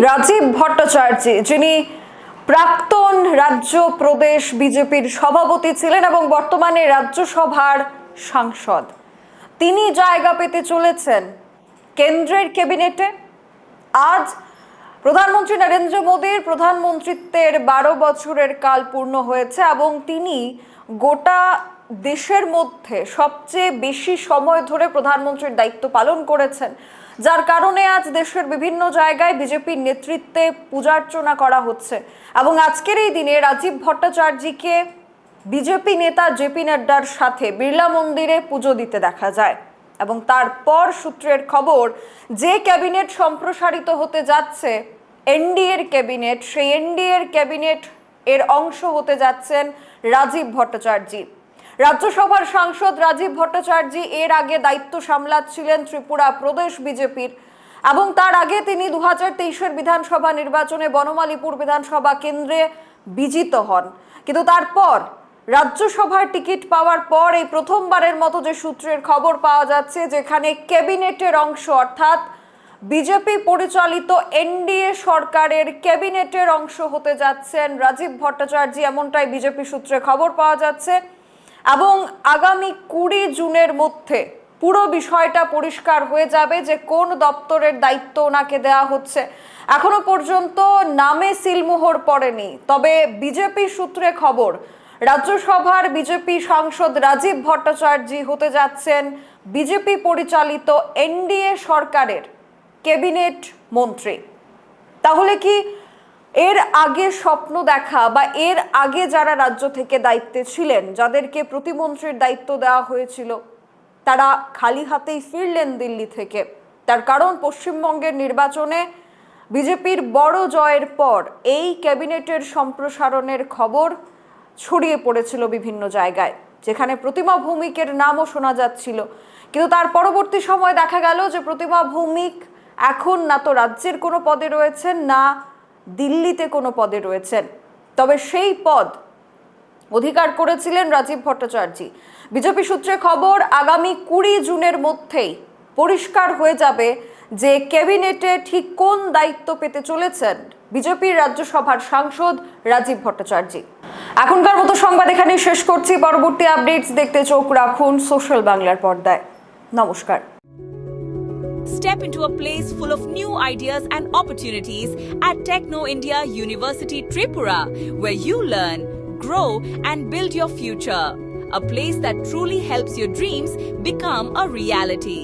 রাজীব ভট্টাচার্য, যিনি প্রাক্তন রাজ্য প্রদেশ বিজেপির সভাপতি ছিলেন এবং বর্তমানে রাজ্যসভার সাংসদ, তিনি জায়গা পেতে চলেছেন কেন্দ্রের ক্যাবিনেটে। আজ প্রধানমন্ত্রী নরেন্দ্র মোদীর প্রধানমন্ত্রীত্বের 12 বছরের কাল পূর্ণ হয়েছে এবং তিনি গোটা দেশের মধ্যে সবচেয়ে বেশি সময় ধরে প্রধানমন্ত্রীর দায়িত্ব পালন করেছেন, যার কারণে আজ দেশের বিভিন্ন জায়গায় বিজেপির নেতৃত্বে পূজার্চনা করা হচ্ছে। এবং আজকের এই দিনে রাজীব ভট্টাচার্যকে বিজেপি নেতা জেপি নাড্ডার সাথে বিড়লা মন্দিরে পুজো দিতে দেখা যায়। এবং তারপর সূত্রের খবর, যে ক্যাবিনেট সম্প্রসারিত হতে যাচ্ছে এনডিএর ক্যাবিনেট, সেই এনডিএর ক্যাবিনেট এর অংশ হতে যাচ্ছেন রাজীব ভট্টাচার্য। রাজ্যসভার সাংসদ রাজীব ভট্টাচার্য এর আগে দায়িত্ব সামলাচ্ছিলেন ত্রিপুরা প্রদেশ বিজেপির এবং তার আগে তিনি 2023-এর বিধানসভা নির্বাচনে বনমালীপুর বিধানসভা কেন্দ্রে বিজিত হন। কিন্তু তারপর রাজ্যসভার টিকিট পাওয়ার পর এই প্রথমবারের মতো যে সূত্রের খবর পাওয়া যাচ্ছে, যেখানে ক্যাবিনেটের অংশ অর্থাৎ বিজেপি পরিচালিত এনডিএ সরকারের ক্যাবিনেটের অংশ হতে যাচ্ছেন রাজীব ভট্টাচার্য, এমনটাই বিজেপি সূত্রে খবর পাওয়া যাচ্ছে। এবং আগামী 20 জুনের মধ্যে পুরো বিষয়টা পরিষ্কার হয়ে যাবে যে কোন দপ্তরের দায়িত্ব ওনাকে দেওয়া হচ্ছে। এখনো পর্যন্ত নামে সিলমোহর পড়েনি, তবে বিজেপি সূত্রে খবর, রাজ্যসভার বিজেপি সাংসদ রাজীব ভট্টাচার্য হতে যাচ্ছেন বিজেপি পরিচালিত এনডিএ সরকারের ক্যাবিনেট মন্ত্রী। তাহলে কি এর আগে স্বপ্ন দেখা বা এর আগে যারা রাজ্য থেকে দায়িত্বে ছিলেন, যাদেরকে প্রতিমন্ত্রীর দায়িত্ব দেওয়া হয়েছিল, তারা খালি হাতেই ফিরলেন দিল্লি থেকে? তার কারণ, পশ্চিমবঙ্গের নির্বাচনে বিজেপির বড় জয়ের পর এই ক্যাবিনেটের সম্প্রসারণের খবর ছড়িয়ে পড়েছিল বিভিন্ন জায়গায়, যেখানে প্রতিমা ভৌমিকের নামও শোনা যাচ্ছিল। কিন্তু তার পরবর্তী সময় দেখা গেল যে প্রতিমা ভৌমিক এখন না তো রাজ্যের কোনো পদে রয়েছেন, না দিল্লিতে কোনো পদে রয়েছেন। তবে সেই পদ অধিকার করেছিলেন রাজীব ভট্টাচার্য। বিজেপি সূত্রে খবর, আগামী 20 জুনের মধ্যেই পরিষ্কার হয়ে যাবে যে ক্যাবিনেটে ঠিক কোন দায়িত্ব পেতে চলেছেন বিজেপির রাজ্যসভার সাংসদ রাজীব ভট্টাচার্য। এখনকার মতো সংবাদ এখানেই শেষ করছি। পরবর্তী আপডেটস দেখতে চোখ রাখুন সোশ্যাল বাংলার পর্দায়। নমস্কার। Step into a place full of new ideas and opportunities at Techno India University Tripura, where you learn, grow and build your future. A place that truly helps your dreams become a reality.